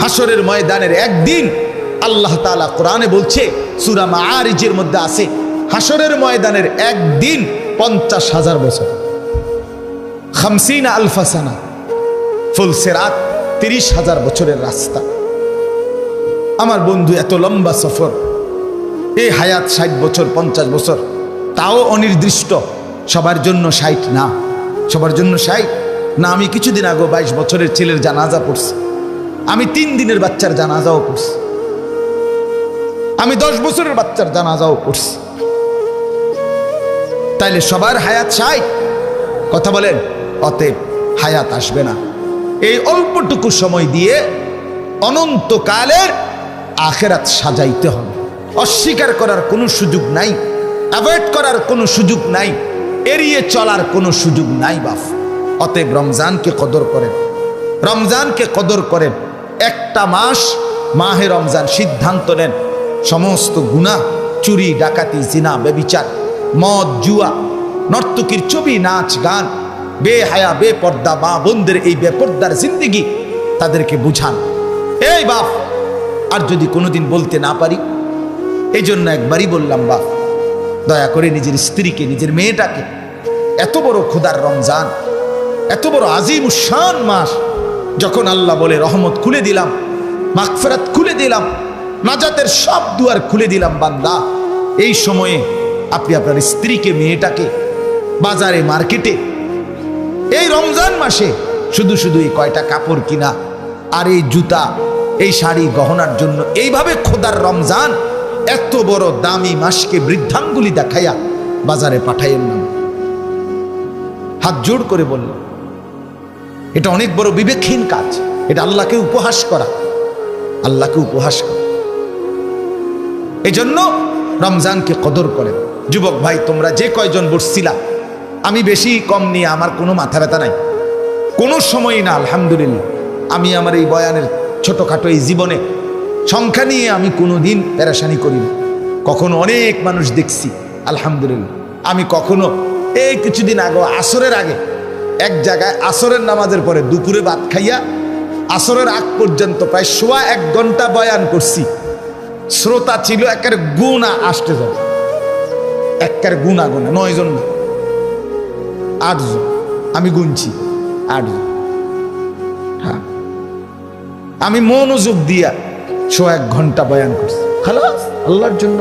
হাসরের ময়দানের একদিন আল্লাহ তাআলা কোরআনে বলছে, সূরা মাআরিজের মধ্যে আছে, হাসরের ময়দানের একদিন 50,000 বছর, 50 আলফা সানা, ফুল সিরাত 30,000 বছরের রাস্তা। আমার বন্ধু, এত লম্বা সফর, এই হায়াত 60 বছর 50 বছর, তাও অনির্দিষ্ট, সবার জন্য 60 না, সবার জন্য 60 না। আমি কিছুদিন আগে 22 বছরের ছেলের জানাজা পড়ছি, আমি 3 দিনের বাচ্চার জানাজাও পড়ছি, আমি 10 বছরের বাচ্চার জানাজাও পড়ছি। তাইলে সবার হায়াত 60? কথা বলেন। অতএব হায়াত আসবে না। এই অল্পটুকু সময় দিয়ে অনন্তকালের আখিরাত সাজাইতে হবে। অস্বীকার করার কোনো সুযোগ নাই, অ্যাভয়েড করার কোনো সুযোগ নাই, এড়িয়ে চলার কোনো সুযোগ নাই বাপ। অতএব রমজানকে কদর করেন, রমজানকে কদর করেন। একটা মাস মাহে রমজান সিদ্ধান্ত নেন, সমস্ত গুনাহ, চুরি, ডাকাতি, জিনা, ব্যভিচার, মদ, জুয়া, নর্তকীর ছবি, নাচ, গান, বেহায়া, বেপর্দা মা বোনদের এই বেপর্দার জিন্দেগি তাদেরকে বুঝান। এই বাপ, আর যদি কোনোদিন বলতে না পারি, এই জন্য একবারই বললাম, বাপ দয়া করে নিজের স্ত্রীকে, নিজের মেয়েটাকে, এত বড় খোদার রমজান, এত বড় আজিমুশান মাস, যখন আল্লাহ বলে রহমত খুলে দিলাম, মাগফিরাত খুলে দিলাম, নাজাতের সব দুয়ার খুলে দিলাম বান্দা, এই সময়ে আপনি আপনার স্ত্রীকে, মেয়েটাকে বাজারে, মার্কেটে এই রমজান মাসে শুধু শুধু এই কয়টা কাপড় কিনা আর এই জুতা, এই শাড়ি, গহনার জন্য এইভাবে খোদার রমজান এত বড় দামি মাসকে বৃদ্ধাঙ্গুলি দেখাইয়া বাজারে পাঠাইয়েন না। হাত জোড় করে বলল, এটা অনেক বড় বিবেকহীন কাজ, এটা আল্লাহকে উপহাস করা, আল্লাহকে উপহাস করা। এই জন্য রমজানকে কদর করেন। যুবক ভাই, তোমরা যে কয়জন বসছিলা, আমি বেশি কম নিয়ে আমার কোনো মাথা ব্যথা নাই, কোনো সময়ই না। আলহামদুলিল্লাহ, আমি আমার এই বয়ানের ছোটখাটো এই জীবনে সংখ্যা নিয়ে আমি কোনো দিন পেরেশানি করি না। কখনো অনেক মানুষ দেখছি, আলহামদুলিল্লাহ। আমি কখনো এই কিছুদিন আগে, আসরের আগে এক জায়গায় আসরের নামাজের পরে দুপুরে ভাত খাইয়া আসরের আগ পর্যন্ত প্রায় 1.25 ঘন্টা বয়ান করছি। শ্রোতা ছিল একের গুণা আসতে যাবে, একের গুণা 9 জন না, 8 জন, আমি গুনছি 8 জন। হ্যাঁ, আমি মনোযোগ দিয়া 1.25 ঘন্টা বয়ান করছি, খালাস, আল্লাহর জন্য।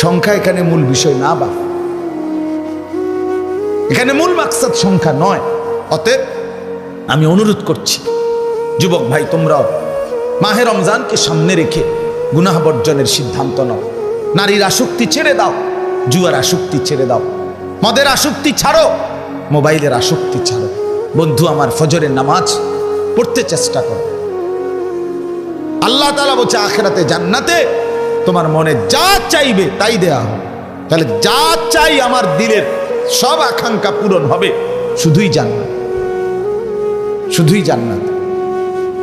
সংখ্যা এখানে মূল বিষয় না বা, এখানে মূল মাকসাদ সংখ্যা নয়। অতএব আমি অনুরোধ করছি, যুবক ভাই, তোমরাও মাহে রমজানকে সামনে রেখে গুনাহ বর্জনের সিদ্ধান্ত নাও। নারীর আসক্তি ছেড়ে দাও, জুয়ার আসক্তি ছেড়ে দাও, মদের আসক্তি ছাড়ো, মোবাইলের আসক্তি ছাড়ো। বন্ধু আমার, ফজরের নামাজ পড়তে চেষ্টা করো। আল্লাহ তাআলা বলছে, আখিরাতে জান্নাতে তোমার মনে যা চাইবে তাই দেয়া হবে। তাহলে যা চাই আমার দিলের সব আকাঙ্ক্ষা পূরণ হবে, শুধুই জান্নাত, শুধুই জান্নাত।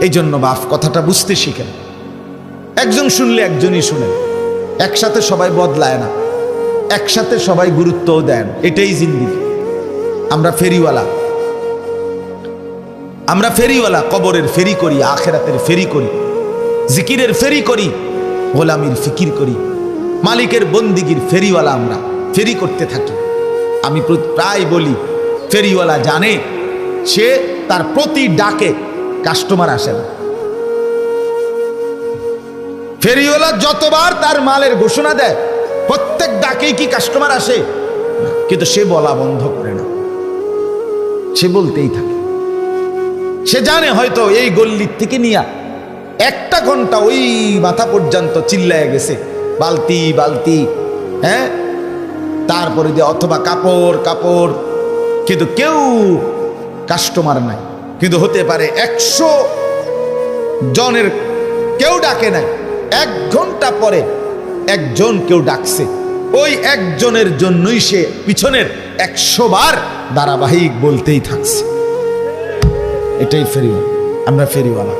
এই জন্য বাপ, কথাটা বুঝতে শিখেন। একজন শুনলে একজনই শুনেন, একসাথে সবাই বদলায় না, একসাথে সবাই গুরুত্বও দেন। এটাই জিন্দেগি। আমরা ফেরিওয়ালা, আমরা ফেরিওয়ালা, কবরের ফেরি করি, আখিরাতের ফেরি করি, জিকিরের ফেরি করি, গোলামির ফিকির করি, মালিকের বন্দিগির ফেরিওয়ালা। আমরা ফেরি করতে থাকি। আমি প্রায় বলি, ফেরিওয়ালা জানে সে তার প্রতি ডাকে কাস্টমার আসে না। ফেরিওয়ালা যতবার তার মালের ঘোষণা দেয়, প্রত্যেক ডাকেই কি কাস্টমার আসে? কিন্তু সে বলা বন্ধ করে না, সে বলতেই থাকে। সে জানে হয়তো এই গল্লির থেকে নিয়ে 1 ঘন্টা ওই মাথা পর্যন্ত চিল্লায় গেছে, বালতি বালতি, হ্যাঁ, তারপরে যে অথবা কাপড় কাপড়, কিন্তু কেউ কাস্টমার নাই। কিন্তু হতে পারে 100 জনের কেউ ডাকে নাই, 1 ঘন্টা পরে একজন কেউ ডাকছে, ওই একজনের জন্যই সে পিছনের 100 বার ধারাবাহিক বলতেই থাকছে। এটাই ফেরিওয়ালা। আমরা ফেরিওয়ালা,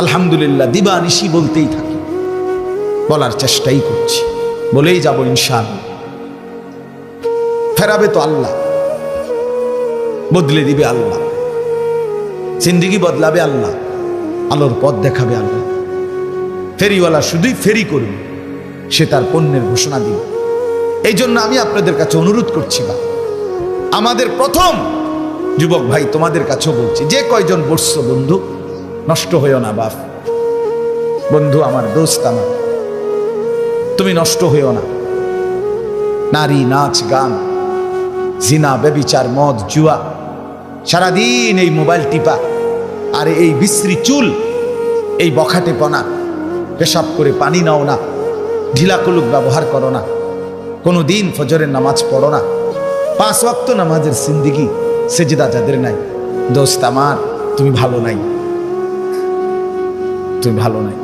আলহামদুলিল্লাহ, দিবানিশি বলতেই থাকি, বলার চেষ্টাই করছি, বলেই যাব ইনশাআল্লাহ। ফেরাবে তো আল্লাহ, বদলে দিবে আল্লাহ, জিন্দেগি বদলাবে আল্লাহ। আলোর পথ দেখাবে আল্লাহ। ফেরিওয়ালা শুধুই ফেরি করবে, সে তার পণ্যের ঘোষণা দিবে। এই জন্য আমি আপনাদের কাছে অনুরোধ করছি, বা আমাদের প্রথম যুবক ভাই তোমাদের কাছেও বলছি, যে কয়জন বসছো বন্ধু, নষ্ট হইও না বাপ। বন্ধু আমার, দোস্ত আমার, তুমি নষ্ট হইও না। নারী, নাচ, গান, জিনা, ব্যভিচার, মদ, জুয়া, সারাদিন এই মোবাইল টিপা, আর এই বিশ্রী চুল, এই বখাটেপনা, পেশাব করে পানি নাও না, ঢিলাকুলুক ব্যবহার করো না, কোনো দিন ফজরের নামাজ পড়ো না, 5 ওয়াক্ত নামাজের জিন্দিগি সেজদা যাদের নাই, দোস্ত আমার, তুমি ভালো নাই, তুমি ভালো নাই।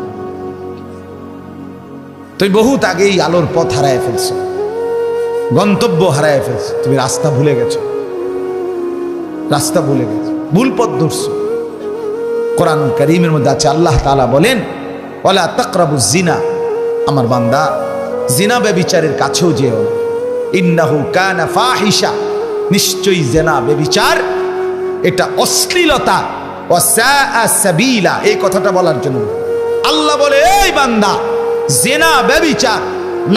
তুমি বহুত আগেই আলোর পথ হারায় ফেলছো, গন্তব্য হারায় ফেলছো, তুমি রাস্তা ভুলে গেছো, রাস্তা ভুলে গেছো, ভুল পথ ধরছো। কোরআন কারীমের মধ্যে আছে, আল্লাহ তাআলা বলেন, ওয়ালা তাকরাবুজ জিনা, আমার বান্দা জিনা ব্যভিচারের কাছেও যেও না, ইন্নাহু কানা ফাহিশা, নিশ্চয়ই জিনা ব্যভিচার এটা অশ্লীলতা, ওয়া সাআ সাবিলা, এই কথাটা বলার জন্য আল্লাহ বলে, এই বান্দা, জিনা ব্যভিচার,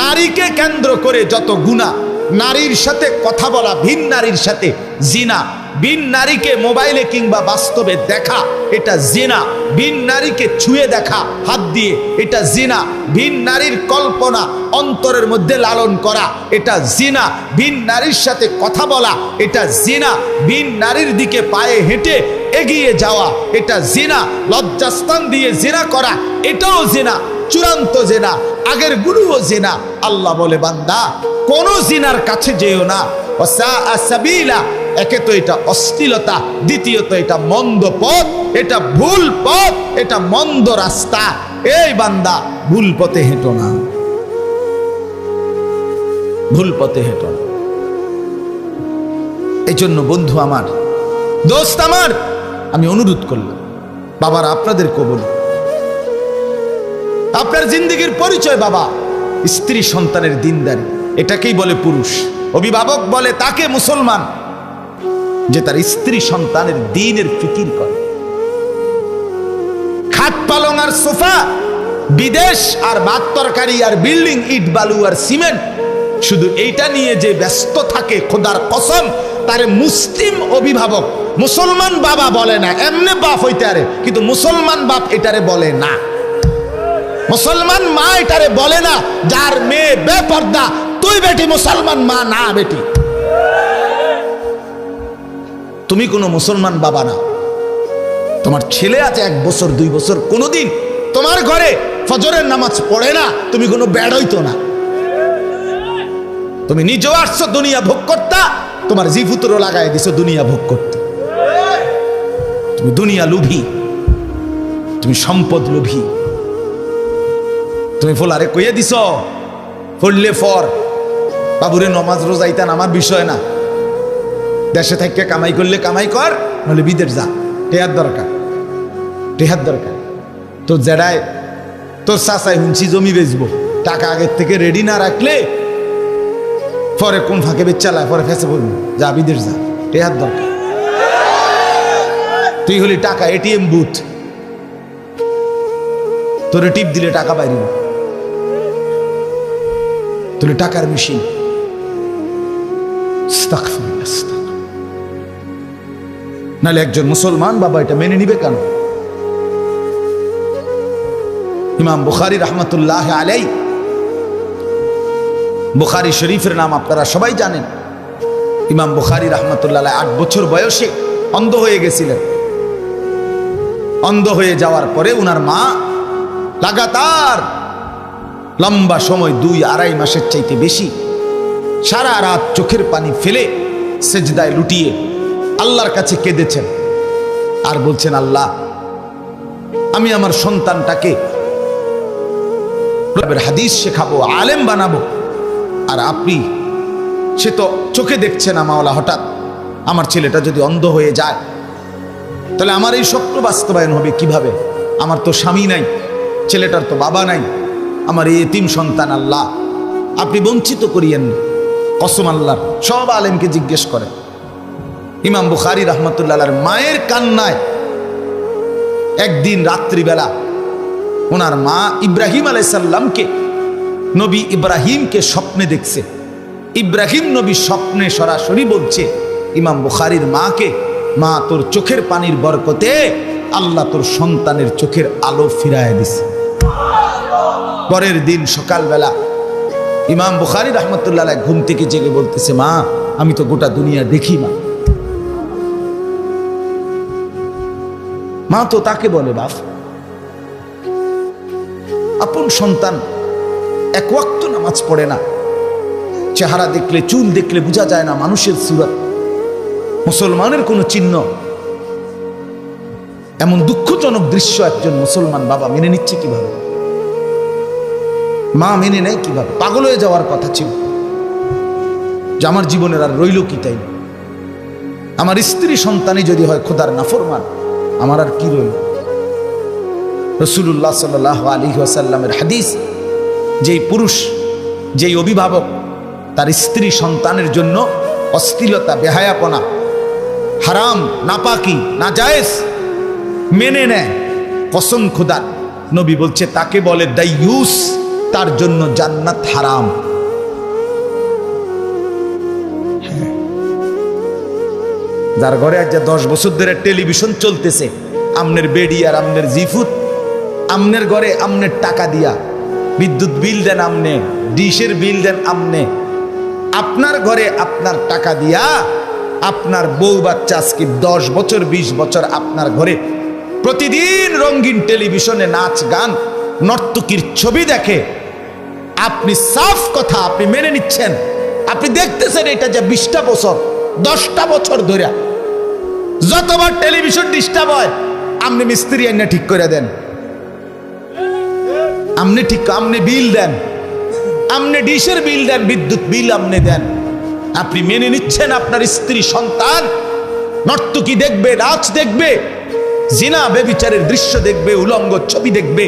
নারীকে কেন্দ্র করে যত গুনাহ, নারীর সাথে কথা বলা, ভিন নারীর সাথে জিনা, ভিন নারীকে মোবাইলে কিংবা বাস্তবে দেখা, এটা জিনা, ভিন নারীকে ছুঁয়ে দেখা হাত দিয়ে, এটা জিনা, ভিন নারীর কল্পনা অন্তরের মধ্যে লালন করা, এটা জিনা, ভিন নারীর সাথে কথা বলা, এটা জিনা, ভিন নারীর দিকে পায়ে হেঁটে এগিয়ে যাওয়া, এটা জিনা, লজ্জাস্থান দিয়ে জিনা করা, এটাও জিনা, চূড়ান্ত জিনা, আগের গুলোও জিনা। আল্লাহ বলে, বান্দা কোন জিনার কাছে যেও না, ওয়াসাআ সাবিলা, একে তো এটা অশ্লীলতা, দ্বিতীয়ত এটা মন্দ পথ, এটা ভুল পথ, এটা মন্দ রাস্তা। এই বান্দা, ভুল পথে হেঁটো না, ভুল পথে হেঁটো না। এই জন্য বন্ধু আমার, দোস্ত আমার, আমি অনুরোধ করলাম, বাবার আপনাদেরকেও বলি, আপনার জিন্দেগির পরিচয় বাবা, স্ত্রী সন্তানের দিনদারি, এটাকেই বলে পুরুষ। অভিভাবক বলে তাকে মুসলমান, যে তার স্ত্রী সন্তানের দ্বীনের ফিকির করে। খাট পালং আর সোফা, বিদেশ আর ভাত তরকারি আর বিল্ডিং, ইট বালু আর সিমেন্ট, শুধু এইটা নিয়ে যে ব্যস্ত থাকে, খোদার কসম, তারে মুসলিম অভিভাবক, মুসলমান বাবা বলে না। এমনি বাপ হইতে আরে, কিন্তু মুসলমান বাপ এটারে বলে না, মুসলমান মা এটারে বলে না। যার মেয়ে বেপর্দা, তুই বেটি মুসলমান মা না, বেটি তুমি কোনো মুসলমান বাবা না। তোমার ছেলে আছে 1 বছর 2 বছর, কোনোদিন তোমার ঘরে ফজরের নামাজ পড়ে না, তুমি কোনো বেড়ই তো না। তুমি নিজেও আসছো দুনিয়া ভোগ করতা, তোমার জিফুতরও লাগাই দিছো দুনিয়া ভোগ করতে। তুমি দুনিয়া লোভী, তুমি সম্পদ লোভী। তুমি ফোলারে কইয়ে দিছ, ফললে ফর, বাবুরে নমাজ রোজাইতান আমার বিষয় না, দেশে থেকে কামাই করলে কামাই কর, নাহলে বিদেশ যা, টেহার দরকার, টেহার দরকার। তোর জেডায় তোর চাচাই হুঁচি জমি বেচবো, টাকা আগের থেকে রেডি না রাখলে পরে কোন ফাঁকে বেচালায়, পরে ফেসে পড়বি, যা বিদেশ যা, টেহার দরকার। তুই হলি টাকা এটিএম বুথ, তোরে টিপ দিলে টাকা বাইরে, তুই টাকার মেশিন। নাহলে একজন মুসলমান বাবা এটা মেনে নিবে কেন? ইমাম বুখারী রাহমাতুল্লাহ আলাইহি, বুখারী শরীফের নাম আপনারা সবাই জানেন। ইমাম বুখারী রাহমাতুল্লাহ আলাইহি 8 বছর বয়সে অন্ধ হয়ে গেছিলেন। অন্ধ হয়ে যাওয়ার পরে উনার মা লাগাতার লম্বা সময় 2-2.5 মাসের চাইতে বেশি সারা রাত চোখের পানি ফেলে সেজদায় লুটিয়ে আল্লাহর কাছে কেঁদেছেন আর বলছেন, আল্লাহ, আমি আমার সন্তানটাকে হাদিস শেখাবো, আলেম বানাবো, আর আপনি সে তো চোখে দেখছে না মাওলা, হঠাৎ আমার ছেলেটা যদি অন্ধ হয়ে যায় তাহলে আমার এই স্বপ্ন বাস্তবায়ন হবে কিভাবে? আমার তো স্বামী নাই, ছেলেটার তো বাবা নাই, আমার এই এতিম সন্তান, আল্লাহ আপনি বঞ্চিত করিয়েন না। কসম আল্লাহর, সব আলেমকে জিজ্ঞেস করে। ইমাম বুখারী রাহমাতুল্লাহ আলাইহির মায়ের কান্নায় একদিন রাত্রিবেলা ওনার মা ইব্রাহিম আলাইহিস সালামকে, নবী ইব্রাহিমকে স্বপ্নে দেখছে। ইব্রাহিম নবী স্বপ্নে সরাসরি বলছে ইমাম বুখারীর মাকে, মা তোর চোখের পানির বরকতে আল্লাহ তোর সন্তানের চোখের আলো ফিরায় দিছে। পরের দিন সকালবেলা ইমাম বুখারী রাহমাতুল্লাহ আলাইহি ঘুম থেকে জেগে বলতেছে, মা আমি তো গোটা দুনিয়া দেখি না। মা তো তাকে বলে, বাপ আপন সন্তান এক ওয়াক্ত নামাজ পড়ে না, চেহারা দেখলে চুল দেখলে বোঝা যায় না মানুষের সুরত, মুসলমানের কোনো চিহ্ন। এমন দুঃখজনক দৃশ্য একজন মুসলমান বাবা মেনে নিচ্ছে কিভাবে? মা মেনে নেয় কিভাবে? পাগল হয়ে যাওয়ার কথা ছিল যে আমার জীবনের আর রইল কি, তাই আমার স্ত্রী সন্তানই যদি হয় খোদার নাফরমান, আমার আর কি রইল? রাসূলুল্লাহ সাল্লাল্লাহু আলাইহি ওয়াসাল্লামের হাদিস, যেই পুরুষ যেই অভিভাবক তার স্ত্রী সন্তানের জন্য অশ্লীলতা, বেহায়াপনা, হারাম, নাপাকি, নাজায়েজ মেনে নেয়, কসম খোদার, নবী বলছে তাকে বলে দাইয়ুস, তার জন্য জান্নাত হারাম। যার ঘরে আজ 10 বছর ধরে টেলিভিশন চলতেছে, আমনের বেডি আর আমনের জিফুত, আমনের ঘরে আমনের টাকা দিয়া বিদ্যুৎ বিল দেন আমনে, ডিশের বিল দেন আমনে, আপনার ঘরে আপনার টাকা দিয়া আপনার বউ বাচ্চা আজকে 10 বছর 20 বছর আপনার ঘরে প্রতিদিন রঙিন টেলিভিশনে নাচ গান নর্তকীর ছবি দেখে। আপনি সাফ কথা আপনি মেনে নিচ্ছেন, আপনি দেখতেছেন এটা যে 20টা বছর 10টা বছর ধরে যতবার টেলিভিশন ডিস্টার্ব হয় আপনি মিস্ত্রি আইনা ঠিক করে দেন, আপনি ঠিক আপনি বিল দেন, আপনি ডিশের বিল দেন, বিদ্যুৎ বিল আপনি দেন। আপনি মেনে নিচ্ছেন আপনার স্ত্রী সন্তান নর্তকী দেখবে, নাচ দেখবে, জিনা ব্যভিচারের দৃশ্য দেখবে, উলঙ্গ ছবি দেখবে,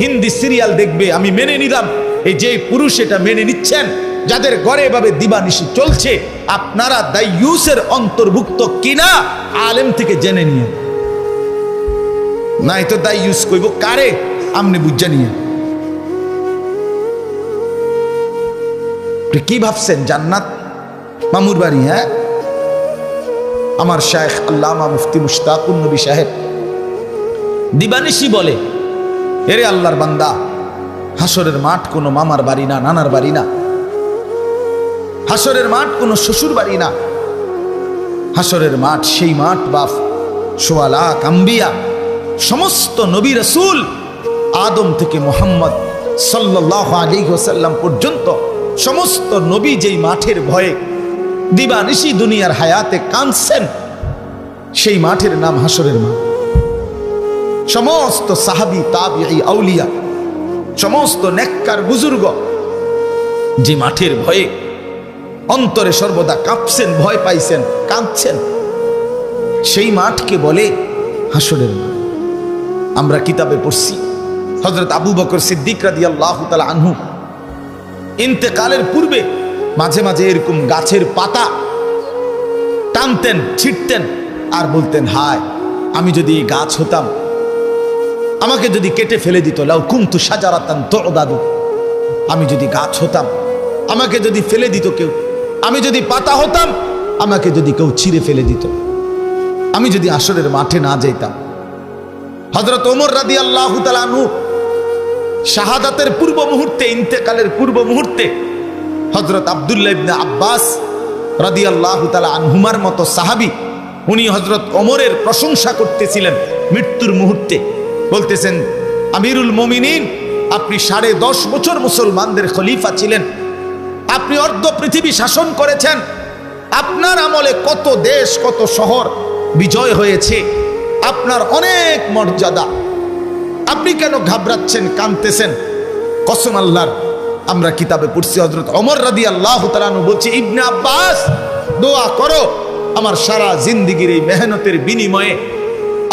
হিন্দি সিরিয়াল দেখবে। আমি মেনে নিলাম, এই যে পুরুষ এটা মেনে নিচ্ছেন, যাদের ঘরে এভাবে দিবানিশি চলছে, আপনারা দাইয়ুসের অন্তর্ভুক্ত কিনা আলেম থেকে জেনে নিয়ে, নাই তো দাইয়ুস কইব কারে আপনি বুঝা নিয়ে। কি ভাবছেন জান্নাত মামুর বাড়ি? হ্যাঁ, আমার শায়েখ আল্লামা মুফতি মুশতাকুন নবী সাহেব দিবানিশি বলে, এরে আল্লাহর বান্দা, হাসরের মাঠ কোনো মামার বাড়ি না, নানার বাড়ি না, হাসরের মাঠ কোনো শ্বশুর বাড়ি না, হাসরের মাঠ সেই মাঠ বাপ সোয়া লাখ আম্বিয়া, সমস্ত নবী রাসূল আদম থেকে মুহাম্মদ সাল্লাল্লাহু আলাইহি ওয়াসাল্লাম পর্যন্ত সমস্ত নবী যেই মাঠের ভয়ে দিবানিশি দুনিয়ার হায়াতে কাঁদছেন, সেই মাঠের নাম হাসরের মাঠ। সমস্ত সাহাবী, তাবিঈ, আউলিয়া, সমস্ত নেককার বুজুর্গ যে মাঠের ভয়ে অন্তরে সর্বদা কাঁপছেন, ভয় পাইছেন, কাঁদছেন, সেই মাঠকে বলে হাসরের মাঠ। আমরা কিতাবে পড়ছি হযরত আবু বকর সিদ্দিক রাদিয়াল্লাহু তাআলা আনহু ইন্তেকালের পূর্বে মাঝে মাঝে এরকম গাছের পাতা টানতেন, ছিটতেন আর বলতেন, হায় আমি যদি এই গাছ হতাম, আমাকে যদি কেটে ফেলে দিত, লাউ কুনতু শাজারাতান তু'দাদু, আমি যদি গাছ হতাম, আমাকে যদি ফেলে দিত কেউ, আমি যদি পাতা হতাম, আমাকে যদি কেউ ছিঁড়ে ফেলে দিত, আমি যদি হাসরের মাঠে না যেতাম। হযরত ওমর রাদিয়াল্লাহু তাআলা আনহু শাহাদাতের পূর্ব মুহূর্তে, ইন্তেকালের পূর্ব মুহূর্তে হযরত আব্দুল্লাহ ইবনে আব্বাস রাদিয়াল্লাহু তাআলা আনহুমার মতো সাহাবী, উনি হযরত ওমরের প্রশংসা করতেছিলেন মৃত্যুর মুহূর্তে, বলতেছেন, আমিরুল মুমিনিন, আপনি 10.5 বছর মুসলমানদের খলিফা ছিলেন, আপনি অর্ধ পৃথিবী শাসন করেছেন, আপনার আমলে কত দেশ কত শহর বিজয় হয়েছে, আপনার অনেক মর্যাদা, আপনি কেন ঘাবড়াচ্ছেন, কাঁদতেছেন? কসম আল্লাহর, আমরা কিতাবে পড়ছি হযরত ওমর রাদিয়াল্লাহু তাআলা আনহু বলছে, ইবনে আব্বাস দোয়া করো আমার সারা জিন্দেগীর এই মেহনতের বিনিময়ে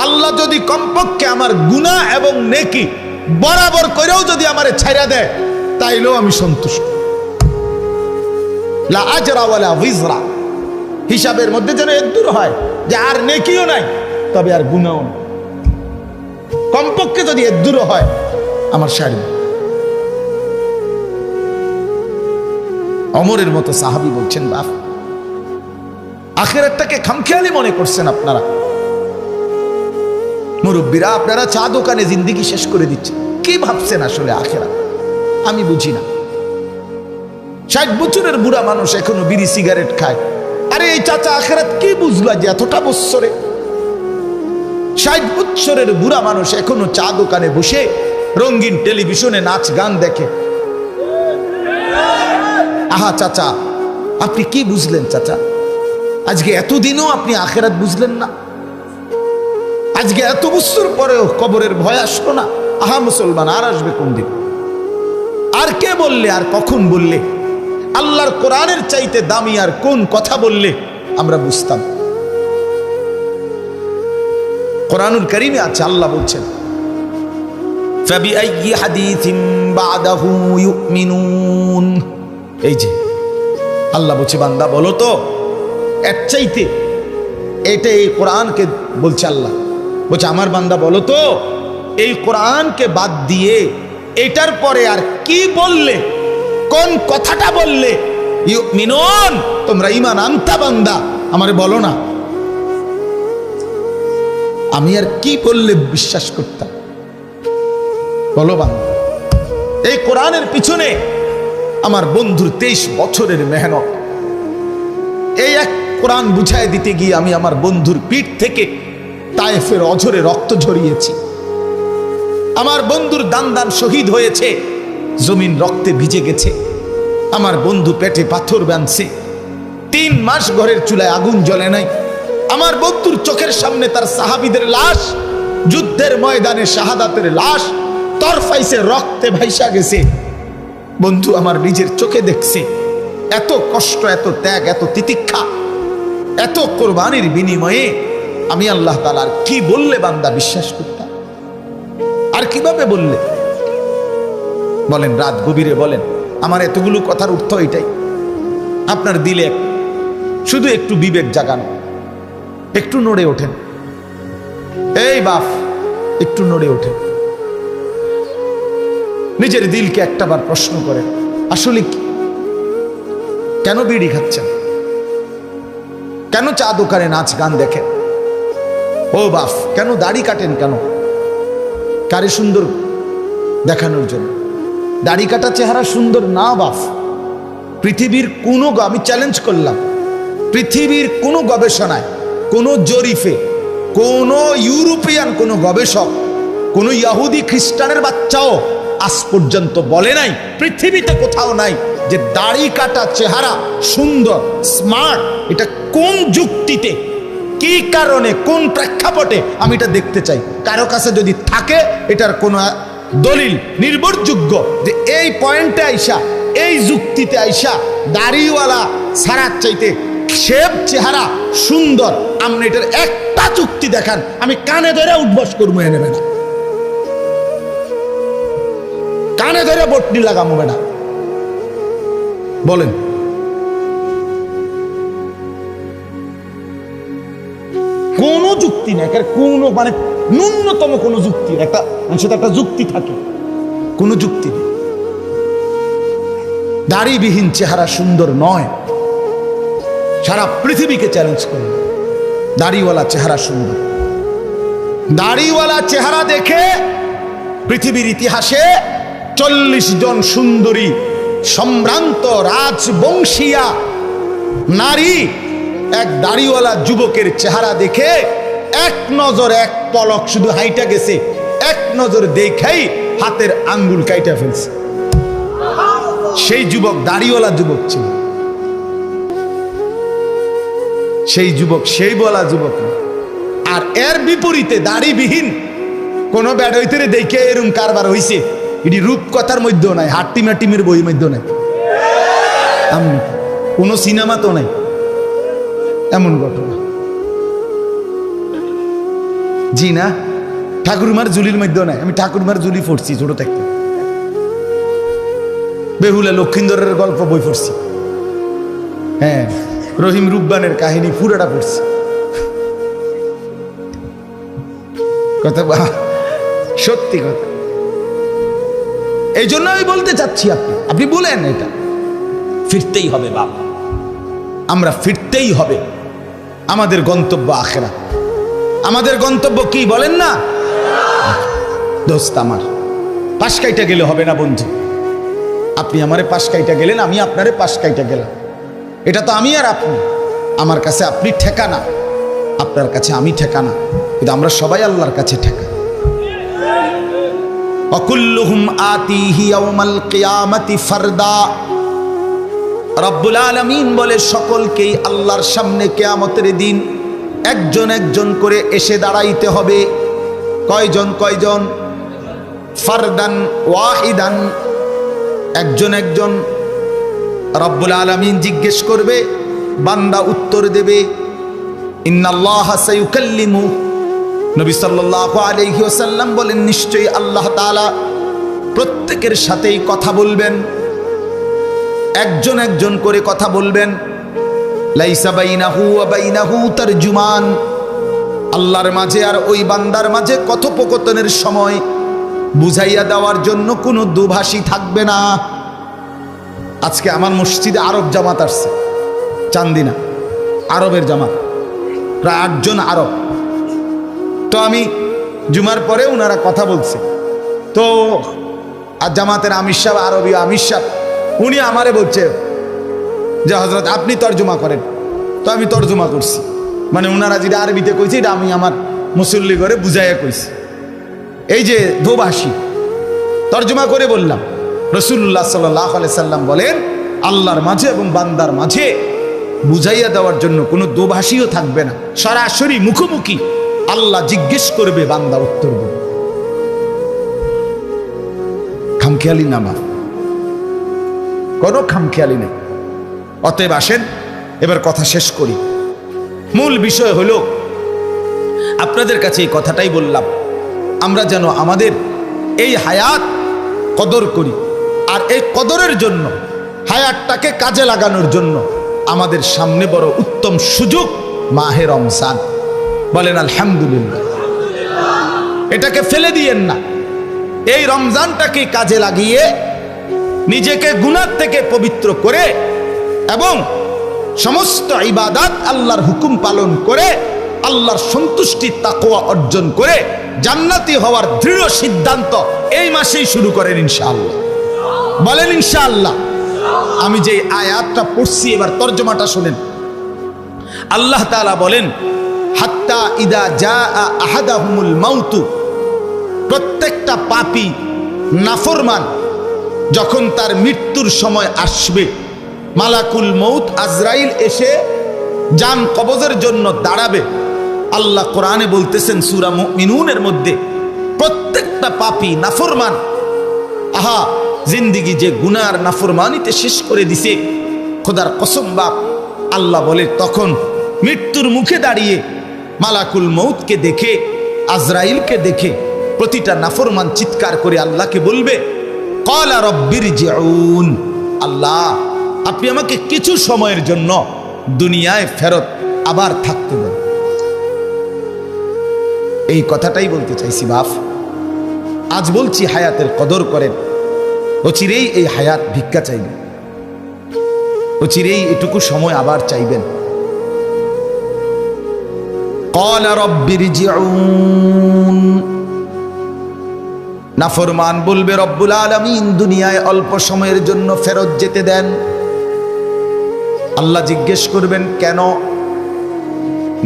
আল্লাহ যদি কমপক্ষে আমার গুনাহ এবং নেকি বরাবর করেও যদি আমারে ছাইরা দেয়, তাইলেও আমি সন্তুষ্ট। লা আজরা ওয়ালা ভিজরা, হিসাবের মধ্যে যেন একদূর হয় যে আর নেকিও নাই, তবে আর গুনাহও নাই। কমপক্ষে যদি এর দূরও হয় আমার সারি। অমরের মতো সাহাবী বলছেন, বাপ আখিরাতটাকে খামখেয়ালি মনে করছেন আপনারা মুরব্বীরা, আপনারা চা দোকানে জিন্দেগি শেষ করে দিচ্ছেন। কি ভাবছেন আসলে আখিরাত? আমি বুঝি না। 60 বছরের বুড়া মানুষ এখনো বিড়ি সিগারেট খায়। আরে এই চাচা আখিরাত কি বুঝলা যে এতটা বছরে? 60 বছরের বুড়া মানুষ এখনো চা দোকানে বসে রঙিন টেলিভিশনে নাচ গান দেখে। আহা চাচা, আপনি কি বুঝলেন চাচা? আজকে এতদিনও আপনি আখিরাত বুঝলেন না? আজকে এত বছর পরেও কবরের ভয় আসলো না? আহা মুসলমান, আর আসবে কোন দিন? আর কে বললে, আর কখন বললে আল্লাহর কোরআনের চাইতে দামি আর কোন কথা বললে আমরা বুঝতাম? কোরআনুল কারীমে আছে, আল্লাহ বলছেন ফাবিআইয়ি হাদিসিন বাদাহু ইউমিনুন। এই যে আল্লাহ বলছে, বান্দা বলো তো এর চাইতে, এটা এই কোরআনকে বলছে আল্লাহ বলছে, আমার বান্দা বলো তো এই কোরআনকে বাদ দিয়ে এটার পরে আর কি বললে, কোন কথাটা বললে ইউমিনুন তোমরা ঈমান আনতা? বান্দা আমারে বলো না, আমি আর কি বললে বিশ্বাস করতাম? বলো বান্দা। এই কোরআনের পিছনে আমার বন্ধুর 23 বছরের মেহনত। এই এক কোরআন বুঝায় দিতে গিয়ে আমি আমার বন্ধুর পিঠ থেকে তায়েফের অঝরে রক্ত ঝরিয়েছি। আমার বন্ধুর দান দান শহীদ হয়েছে, জমিন রক্তে ভিজে গেছে। আমার বন্ধু পেটে পাথর বাঁধছে, 3 মাস ঘরের চুলায় আগুন জ্বলে নাই। আমার বন্ধুর চোখের সামনে তার সাহাবীদের লাশ, যুদ্ধের ময়দানে শাহাদাতের লাশ তরফাইছে, রক্তে ভাইসা গেছে। বন্ধু আমার নিজের চোখে দেখছে। এত কষ্ট, এত ত্যাগ, এত তিতিক্ষা, এত কোরবানির বিনিময়ে আমি আল্লাহ তাআলার কি বললে বান্দা বিশ্বাস করতাম? আর কিভাবে বললে বলেন? রাত গভীরে বলেন। আমার এতগুলো কথার অর্থ এটাই, আপনার দিলে শুধু একটু বিবেক জাগানো, একটু নড়ে ওঠেন। এই বাপ, একটু নড়ে ওঠেন, নিজের দিলকে একটাবার প্রশ্ন করেন, আসলে কি? কেন বিড়ি খাচ্ছেন? কেন চা দোকানে নাচ গান দেখেন? ও বাপ, কেন দাড়ি কাটেন? কেন? কারে সুন্দর দেখানোর জন্য? দাড়ি কাটা চেহারা সুন্দর না বাপ। পৃথিবীর কোনো, আমি চ্যালেঞ্জ করলাম, পৃথিবীর কোনো গবেষণায়, কোনো জরিফে, কোনো ইউরোপিয়ান কোনো গবেষক, কোনো ইহুদি খ্রিস্টানের বাচ্চাও আজ পর্যন্ত বলে নাই, পৃথিবীতে কোথাও নাই যে দাড়ি কাটা চেহারা সুন্দর, স্মার্ট। এটা কোন যুক্তিতে, কি কারণে, কোন প্রেক্ষাপটে আমি এটা দেখতে চাই। কারো কাছে যদি থাকে এটার কোনো দলিল নির্ভরযোগ্য যে এই পয়েন্টে আইসা, এই যুক্তিতে আইসা দাড়িওয়ালা সারার চাইতে শেপ চেহারা সুন্দর, আপনি এটার একটা যুক্তি দেখান, আমি কানে ধরে উঠবস করবো, এনে না কানে ধরে বটনি লাগামো বেটা। বলেন কোন যুক্তি নেই, কোন মানে ন্যূনতম কোন যুক্তি, একটা মানুষের একটা যুক্তি থাকে, কোন যুক্তি নেই। দাড়িবিহীন চেহারা সুন্দর নয়, সারা পৃথিবীকে চ্যালেঞ্জ করুন, দাড়িওয়ালা চেহারা সুন্দর। দাড়িওয়ালা চেহারা দেখে পৃথিবীর ইতিহাসে 40 জন সুন্দরী সম্ভ্রান্ত রাজবংশীয়া নারী এক দাড়িওয়ালা যুবকের চেহারা দেখে এক নজর, এক পলক শুধু হাইটা গেছে, এক নজর দেখাই হাতের আঙ্গুল কাইটা ফেলছে। সেই যুবক দাড়িওয়ালা যুবক ছিল, সেই যুবক সেই বলা যুবক। আর এর বিপরীতে দাড়িবিহীন কোন বেড়াইতে দেখে এরম কারবার হইছে, এটি রূপকথার মধ্যেও নাই, হাট্টিমা টিমের বইয়ের মধ্যেও নাই, কোন সিনেমা তো নাই এমন ঘটনা। জি না, ঠাকুরমার জুলির মধ্যেও নাই। আমি ঠাকুরমার জুলি পড়ছি ছোট থাকতে, বেহুলা লক্ষিন্দরের গল্প বই পড়ছি, হ্যাঁ, রহিম রুব্বানের কাহিনী পুরাটা পড়ছি। কথা সত্যি কথা। এই জন্য আমি বলতে চাচ্ছি, আপনি বলেন এটা ফিরতেই হবে বাবা, আমরা ফিরতেই হবে। আমাদের গন্তব্য আখিরাত। আমাদের গন্তব্য কি বলেন না? দোস্ত আমার, পাশ কাইটা গেলে হবে না বন্ধু। আপনি আমারে পাশ কাইটা গেলেন, আমি আপনারে পাশ কাইটা গেলাম, এটা তো আমি আর আপনি। আমার কাছে আপনি ঠেকানা, আপনার কাছে আমি ঠেকানা, কিন্তু আমরা সবাই আল্লাহর কাছে ঠেকা। ওয়াকুল্লুহুম আতিহি ইয়াউমাল কিয়ামাতি ফারদা। রব্বুল আলামিন বলে সকলকেই আল্লাহর সামনে কিয়ামতের দিন একজন একজন করে এসে দাঁড়াইতে হবে। কয়জন কয়জন? ফারদান ওয়াহিদান, একজন একজন। রব্বুল আলামিন জিজ্ঞেস করবে, বান্দা উত্তর দেবে, ইন্নাল্লাহা সায়ুকাল্লিমু। নবী সাল্লাল্লাহু আলাইহি ওয়াসাল্লাম বলেন, নিশ্চয়ই আল্লাহ তাআলা প্রত্যেকের সাথেই কথা বলবেন, একজন একজন করে কথা বলবেন। লাইসা বাইনাহু ওয়া বাইনাহু তারজুমান, আল্লাহর মাঝে আর ওই বান্দার মাঝে কথোপকথনের সময় বুঝাইয়া দেওয়ার জন্য কোনো দুভাষী থাকবে না। আজকে আমার মসজিদে আরব জামাত আসছে, চান্দিনা আরবের জামাত, প্রায় 8 জন আরব। তো আমি জুমার পরে ওনারা কথা বলছে, তো আর জামাতের আমির সাহেব, আরবি আমির সাহেব, উনি আমারে বলছে যে হযরত আপনি তর্জমা করেন। তো আমি তর্জমা করছি, মানে ওনারা যেটা আরবিতে কইছে এটা আমি আমার মুসল্লি করে বুঝাইয়া কইছি। এই যে দোভাষী, তর্জমা করে বললাম। রাসূলুল্লাহ সাল্লাল্লাহু আলাইহি সাল্লাম বলেন, আল্লাহর মাঝে এবং বান্দার মাঝে বুঝাইয়া দেওয়ার জন্য কোনো দোভাষীও থাকবে না, সরাসরি মুখোমুখি আল্লাহ জিজ্ঞেস করবে, বান্দা উত্তর দেবে। খামখেয়ালি নামা, কোনো খামখেয়ালি নেই। অতএব আসেন এবার কথা শেষ করি। মূল বিষয় হলো, আপনাদের কাছে এই কথাটাই বললাম, আমরা যেন আমাদের এই হায়াত কদর করি। আর এই কদরের জন্য, হায়াতটাকে কাজে লাগানোর জন্য আমাদের সামনে বড় উত্তম সুযোগ মাহে রমজান। বলেন আলহামদুলিল্লাহ। এটাকে ফেলে দিয়েন না। এই রমজানটাকে কাজে লাগিয়ে নিজেকে গুনাহ থেকে পবিত্র করে এবং সমস্ত ইবাদত আল্লাহর হুকুম পালন করে আল্লাহর সন্তুষ্টি তাকওয়া অর্জন করে জান্নাতি হওয়ার দৃঢ় সিদ্ধান্ত এই মাসেই শুরু করেন ইনশাআল্লাহ। বলেন ইনশাআল্লাহ। আমি যে আয়াতটা পড়ছি এবার তরজমাটা শুনেন। আল্লাহ তাআলা বলেন, হাত্তা ইদা জাআ আহাদাহুমুল মাউতু, প্রত্যেকটা পাপী নাফরমান যখন তার মৃত্যুর সময় আসবে, মালাকুল মউত আজরাইল এসে জান কবজের জন্য দাঁড়াবে। আল্লাহ কোরআনে বলতেছেন সূরা মুমিনুনের মধ্যে, প্রত্যেকটা পাপী নাফরমান, আহা জিন্দিগি যে গুনার নাফরমানিতে শেষ করে দিছে, খোদার কসম বাপ, আল্লাহ বলে তখন মৃত্যুর মুখে দাঁড়িয়ে মালাকুল মউতকে দেখে, আজরাইলকে দেখে প্রতিটা নাফরমান চিৎকার করে আল্লাহকে বলবে, ক্বালা রব্বিরজিউন, আল্লাহ আপনি আমাকে কিছু সময়ের জন্য দুনিয়ায় ফেরত আবার থাকতে দেন। এই কথাটাই বলতে চাইছি বাপ। আজ বলছি হায়াতের কদর করেন। অচিরেই এই হায়াত ভিক্ষা চাইবেন, অচিরেই এটুকু সময় আবার চাইবেন। ক্বালা রব্বিরজিউন, নাফরমান বলবে রব্বুল আলামিন দুনিয়ায় অল্প সময়ের জন্য ফেরত যেতে দেন। আল্লাহ জিজ্ঞেস করবেন কেন?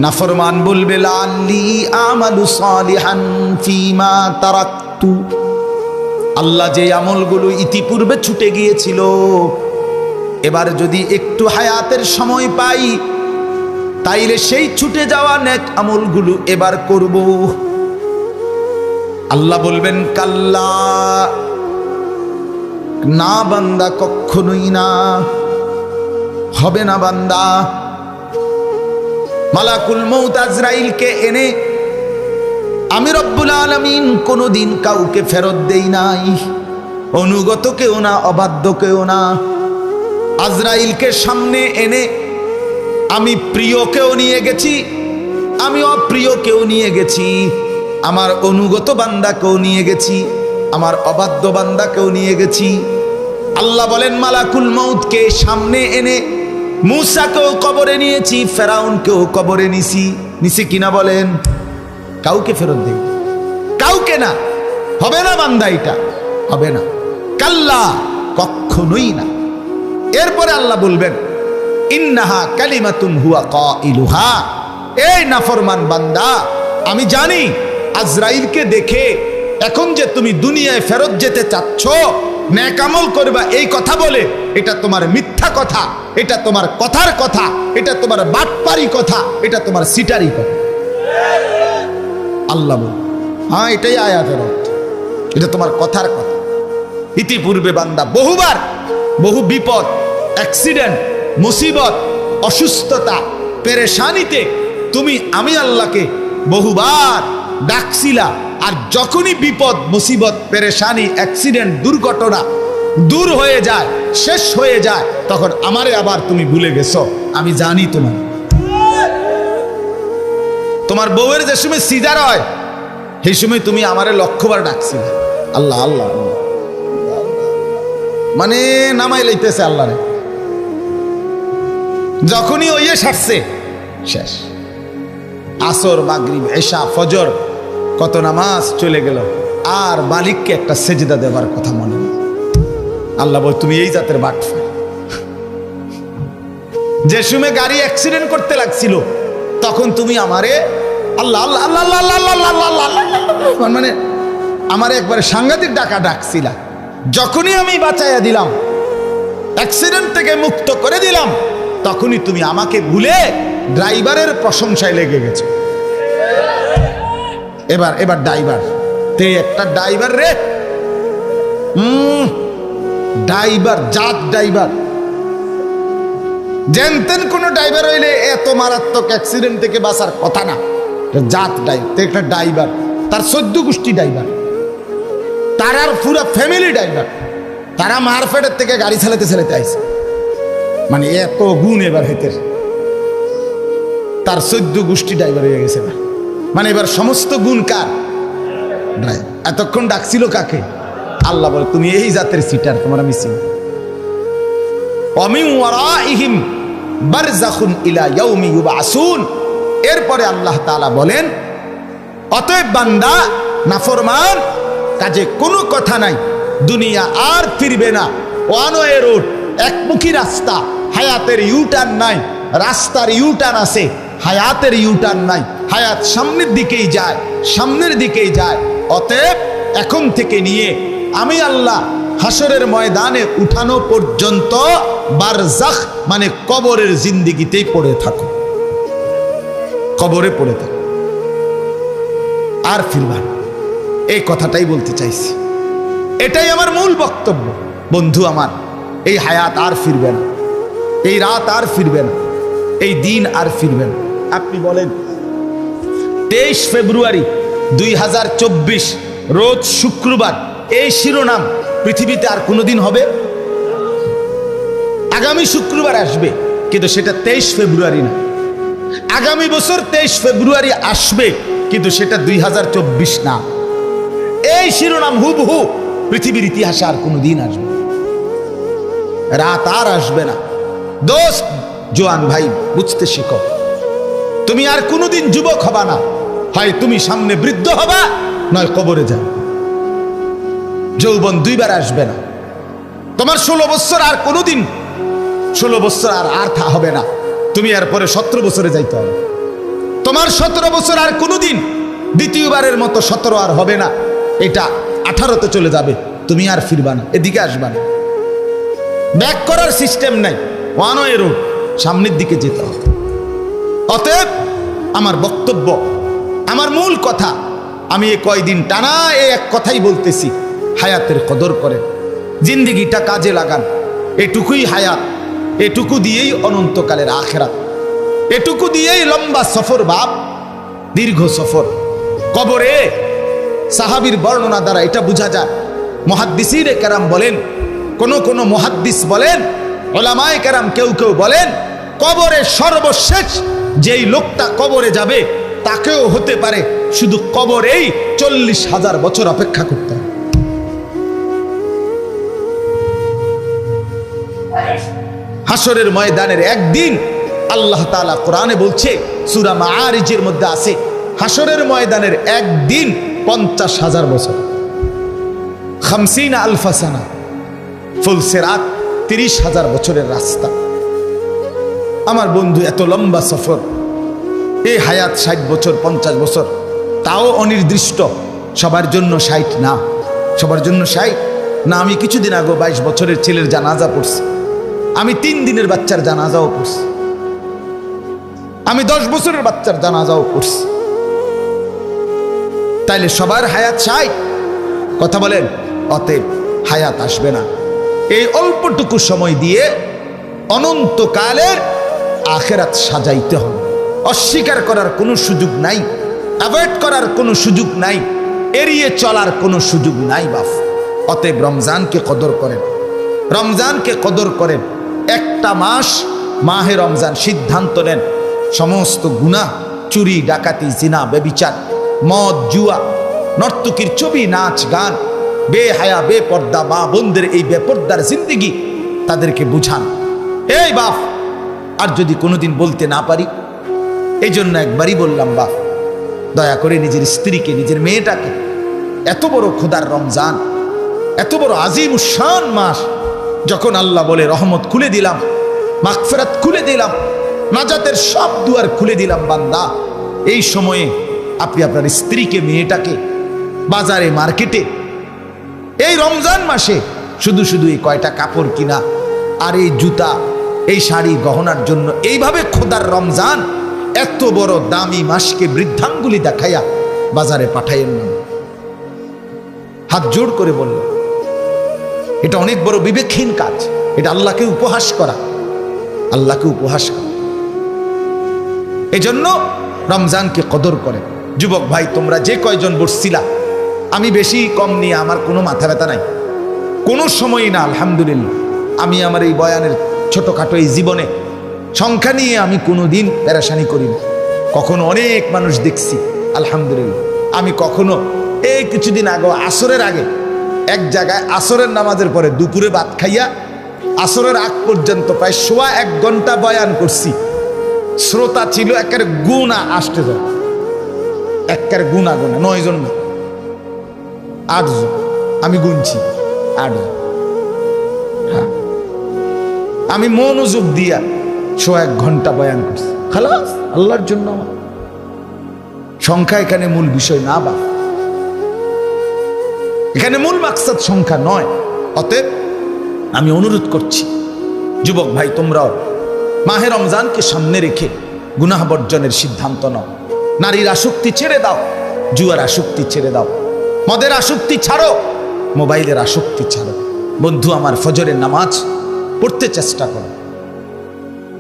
নাফরমান বলবে লাআল্লি আমালু সালিহান ফীমা তারাকতু, আল্লাহ যে আমলগুলো ইতিপূর্বে ছুটে গিয়েছিল, এবার যদি একটু হায়াতের সময় পাই তাইলে সেই ছুটে যাওয়া নেক আমলগুলো এবার করব। আল্লাহ বলবেন কাল্লা, না বান্দা, কখনোই না, হবে না বান্দা। মালাকুল মউত আজরাইলকে এনে আমি রব্বুল আলামিন কোনোদিন কাউকে ফেরত দেই নাই, অনুগত কেউ না, অবাধ্য কেউ না। আজরাইলকে সামনে এনে আমি প্রিয়কেও নিয়ে গেছি, আমি অপ্রিয়কেও নিয়ে গেছি, আমার অনুগত বান্দাকেও নিয়ে গেছি, আমার অবাধ্য বান্দাকেও নিয়ে গেছি। আল্লাহ বলেন মালাকুল মউতকে সামনে এনে মূসাকেও কবরে নিয়েছি, ফেরাউনকেও কবরে নিছি কিনা বলেন? কাউকে ফেরত দেই, কাউকে না। হবে না বান্দা, এটা হবে না, কাল্লা, কখনোই না। এরপরে আল্লাহ বলবেন ইন্নাহা কালিমাতুন হুয়া কাইলুহা, এই নাফরমান বান্দা, আমি জানি আজরাইলকে দেখে এখন যে তুমি দুনিয়ায় ফেরত যেতে চাচ্ছ, নেক আমল করবা এই কথা বলে, এটা তোমার মিথ্যা কথা, এটা তোমার কথার কথা, এটা তোমার বাটপারি কথা, এটা তোমার সিটারি কথা। আল্লাহ বল, হ্যাঁ এটাই আয়াতের অর্থ, এটা তোমার কথার কথা। ইতিপূর্বে বান্দা বহুবার বহু বিপদ, অ্যাক্সিডেন্ট, মুসিবত, অসুস্থতা, পেরেশানিতে তুমি আমি আল্লাহকে বহুবার ডাকছিলা, আর যখনই বিপদ, মুসিবত, পেরেশানি, অ্যাক্সিডেন্ট, দুর্ঘটনা দূর হয়ে যায়, শেষ হয়ে যায়, তখন আমারে আবার তুমি ভুলে গেছো। আমি জানি তোমার বউয়ের যে সময় সিজার হয়, সেই সময় তুমি আমারে লক্ষ্যবার ডাকছিলে, আল্লাহ আল্লাহ, মানে নামাই লইতেছে আল্লাহরে। যখনই ওইয়ে সারছে, শেষ। আসর, মাগরিব, এশা, ফজর, কত নামাজ চলে গেল, আর মালিককে একটা সেজদা দেবার কথা মনে নেই। আল্লাহ বল, তুমি এই জাতের বাটফা। যে সময় গাড়ি অ্যাক্সিডেন্ট করতে লাগছিল, তখন তুমি আমারে আল্লাহ আল্লাহ আল্লাহ আল্লাহ আল্লাহ আল্লাহ আল্লাহ, মানে আমারে একবারে সাংঘাতিক ডাকা ডাকছিলা। যখনই আমি বাঁচাইয়া দিলাম, অ্যাক্সিডেন্ট থেকে মুক্ত করে দিলাম, তখনই তুমি আমাকে ভুলে ড্রাইভারের প্রশংসায় লেগে গেছো। এবার ড্রাইভার, তে একটা ড্রাইভার রে, ড্রাইভার, জাত ড্রাইভার, জেনতেন কোন ড্রাইভার হইলে এত মারাত্মক অ্যাক্সিডেন্ট থেকে বাঁচার কথা না। জাত ড্রাইভার, একটা ড্রাইভার, তার 14 গোষ্ঠী ড্রাইভার, তার আর পুরা ফ্যামিলি ড্রাইভার, তারা মারফেটের থেকে গাড়ি চালাতে চালাতে আইছে, মানে এত গুণ এবার হইতে, তার 14 গোষ্ঠী ড্রাইভার হয়ে গেছে না। মানে এবার সমস্ত গুণ কার? ড্রাইভার। এতক্ষণ ডাকছিল কাকে? আল্লাহ বলে, তুমি এই জাতের সিটার, তোমার আমি চিনি। ওয়ামিন ওয়ারাইহিম বারযাখুন ইলা ইয়াউমি ইউবআসুন। এরপরে আল্লাহ তাআলা বলেন, অতএব বান্দা নাফরমান, কাজে কোনো কথা নাই, দুনিয়া আর ফিরবে না। ওয়ান ওয়ে রোড, একমুখী রাস্তা, হায়াতের ইউটার্ন নাই, রাস্তার ইউটার্ন আছে, হায়াতের ইউটার্ন নাই। হায়াত সামনের দিকেই যায়, সামনের দিকেই যায়। অতএব এখন থেকে নিয়ে আমি আল্লাহ হাসরের ময়দানে উঠানো পর্যন্ত বারজাখ মানে কবরের জিন্দেগিতেই পড়ে থাকো, কবরে পড়ে থাকো, আর ফিরবা না। এই কথাটাই বলতে চাইছি, এটাই আমার মূল বক্তব্য। বন্ধু আমার, এই হায়াত আর ফিরবে না, এই রাত আর ফিরবে না, এই দিন আর ফিরবে না। আপনি বলেন 23 ফেব্রুয়ারি 2024 রোজ শুক্রবার, এই শিরোনাম পৃথিবীতে আর কোনোদিন হবে? আগামী শুক্রবার আসবে, কিন্তু সেটা 23 ফেব্রুয়ারি না। আগামী বছর 23 ফেব্রুয়ারি আসবে, কিন্তু সেটা 2024 না। এই শিরোনাম হুবহু পৃথিবীর ইতিহাসে আর কোনোদিন আসবে, রাত আর আসবে না। দোস্ত, জোয়ান ভাই, বুঝতে শিখো, তুমি আর কোনোদিন যুবক হবা না। হয় তুমি সামনে বৃদ্ধ হবা, নয় কবরে যাবে। যৌবন দুইবার আসবে না। তোমার 16 বছর আর কোনোদিন 16 বছর আর হবে না, তুমি এরপরে 17 বছরে যাইতে হবে। তোমার 17 বছর আর কোনোদিন দ্বিতীয়বারের মতো 17 আর হবে না, এটা 18তে চলে যাবে, তুমি আর ফিরবা না, এদিকে আসবা না। ব্যাক করার সিস্টেম নাই, ওয়ান ওয়ে রোড, সামনের দিকে যেতে হবে। অতএব আমার বক্তব্য, আমার মূল কথা, আমি এই কয়দিন টানা এই এক কথাই বলতেছি, হায়াতের কদর করেন, জিন্দেগিটা কাজে লাগান। এটুকুই হায়াত, এটুকু দিয়েই অনন্তকালের আখেরাত, এটুকু দিয়েই লম্বা সফর বাপ, দীর্ঘ সফর। কবরে সাহাবীর বর্ণনা দ্বারা এটা বোঝা যায়। মুহাদ্দিসিনে কেরাম বলেন, কোন মুহাদ্দিস বলেন, উলামায়ে কেরাম কেউ কেউ বলেন, কবরে সর্বশেষ যেই লোকটা কবরে যাবে, তাকেও হতে পারে, শুধু কবরেই 40,000 বছর অপেক্ষা করতে হবে। হাসরের ময়দানের একদিন আল্লাহ তাআলা কোরআনে বলছে, সূরা মাআরিজের মধ্যে আছে, হাসরের ময়দানের একদিন 50,000 বছর, 50 আলফা সানা, ফুলসিরাত 30,000 বছরের রাস্তা। আমার বন্ধু, এত লম্বা সফর, এই হায়াত 60 বছর 50 বছর, তাও অনির্দিষ্ট। সবার জন্য 60 না, সবার জন্য 60 না। আমি কিছুদিন আগে 22 বছরের ছেলের জানাজা পড়ছি, আমি 3 দিনের বাচ্চার জানাজাও পড়ছি, আমি 10 বছরের বাচ্চার জানাজাও পড়ছি। তাইলে সবার হায়াত 60? কথা বলেন। অতএব হায়াত আসবে না। এই অল্পটুকু সময় দিয়ে অনন্তকালের আখিরাত সাজাইতে হবে। অস্বীকার করার কোনো সুযোগ নাই, অ্যাভয়েড করার কোনো সুযোগ নাই, এড়িয়ে চলার কোনো সুযোগ নাই বাপ। অতএব রমজানকে কদর করেন, রমজানকে কদর করেন। একটা মাস মাহে রমজান, সিদ্ধান্ত নেন সমস্ত গুনাহ, চুরি ডাকাতি জিনা ব্যভিচার মদ জুয়া নর্তকীর ছবি নাচ গান বেহায়া বেপর্দা মা বোনদের এই বেপর্দার জিন্দেগি তাদেরকে বুঝান। এই বাপ, আর যদি কোনোদিন বলতে না পারি, এই জন্য একবারই বললাম বাপ, দয়া করে নিজের স্ত্রীকে নিজের মেয়েটাকে, এত বড় খোদার রমজান, এত বড় আজিম শান মাস, যখন আল্লাহ বলে রহমত খুলে দিলাম, মাগফিরাত খুলে দিলাম, নাজাতের সব দুয়ার খুলে দিলাম বান্দা, এই সময়ে আপনি আপনার স্ত্রীকে মেয়েটাকে বাজারে মার্কেটে এই রমজান মাসে শুধু শুধু এই কয়টা কাপড় কিনা আর এই জুতা এই শাড়ি গহনার জন্য এইভাবে খোদার রমজান এত বড় দামি মাসকে বৃদ্ধাঙ্গুলি দেখাইয়া বাজারে পাঠাইয়েন না। হাত জোড় করে বলল, এটা অনেক বড় বিবেকহীন কাজ, এটা আল্লাহকে উপহাস করা, আল্লাহকে উপহাস করা। এজন্য রমজানকে কদর করে। যুবক ভাই, তোমরা যে কয়জন বসছিলা, আমি বেশি কম নিয়ে আমার কোনো মাথা ব্যথা নাই, কোনো সময়ই না। আলহামদুলিল্লাহ, আমি আমার এই বয়ানের ছোটখাটো এই জীবনে সংখ্যা নিয়ে আমি কোনো দিন পেরেশানি করি না। কখনো অনেক মানুষ দেখছি, আলহামদুলিল্লাহ। আমি কখনো এই কিছুদিন আগে, আসরের আগে এক জায়গায় আসরের নামাজের পরে দুপুরে ভাত খাইয়া আসরের আগ পর্যন্ত প্রায় 1.25 ঘন্টা বয়ান করছি। শ্রোতা ছিল একের গুণা আসতে যায়, একের গুণা 9 জন না, 8 জন, আমি গুনছি 8 জন। হ্যাঁ, আমি মনোযোগ দিয়া 1.25 ঘন্টা বয়ান করছি, খালাস আল্লাহর জন্য। আমার সংখ্যা এখানে মূল বিষয় না বা, এখানে মূল মাকসাদ সংখ্যা নয়। অতএব আমি অনুরোধ করছি যুবক ভাই, তোমরাও মাহে রমজানকে সামনে রেখে গুনাহ বর্জনের সিদ্ধান্ত নাও। নারীর আসক্তি ছেড়ে দাও, জুয়ার আসক্তি ছেড়ে দাও, মদের আসক্তি ছাড়ো, মোবাইলের আসক্তি ছাড়ো। বন্ধু আমার, ফজরের নামাজ পড়তে চেষ্টা করো,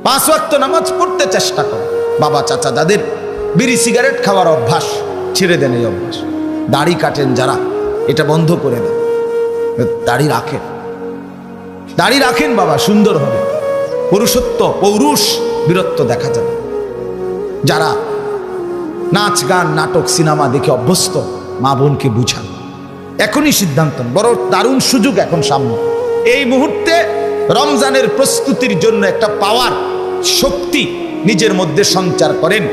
5 ওয়াক্ত নামাজ পড়তে চেষ্টা করো। বাবা চাচা যাদের বিড়ি সিগারেট খাওয়ার অভ্যাস, ছেড়ে দেন এই অভ্যাস। দাড়ি কাটেন যারা, এটা বন্ধ করে দেন, দাড়ি রাখেন, দাড়ি রাখেন বাবা, সুন্দর হবে। পুরুষত্ব পৌরুষ বীরত্ব দেখা যাবে। যারা নাচ গান নাটক সিনেমা দেখে অভ্যস্ত, মা বোনকে বুঝান, এখনই সিদ্ধান্ত। বড় দারুণ সুযোগ এখন সামনে, এই মুহূর্তে রমজানের প্রস্তুতির জন্য একটা পাওয়ার শক্তি নিজের মধ্যে সঞ্চার করেন।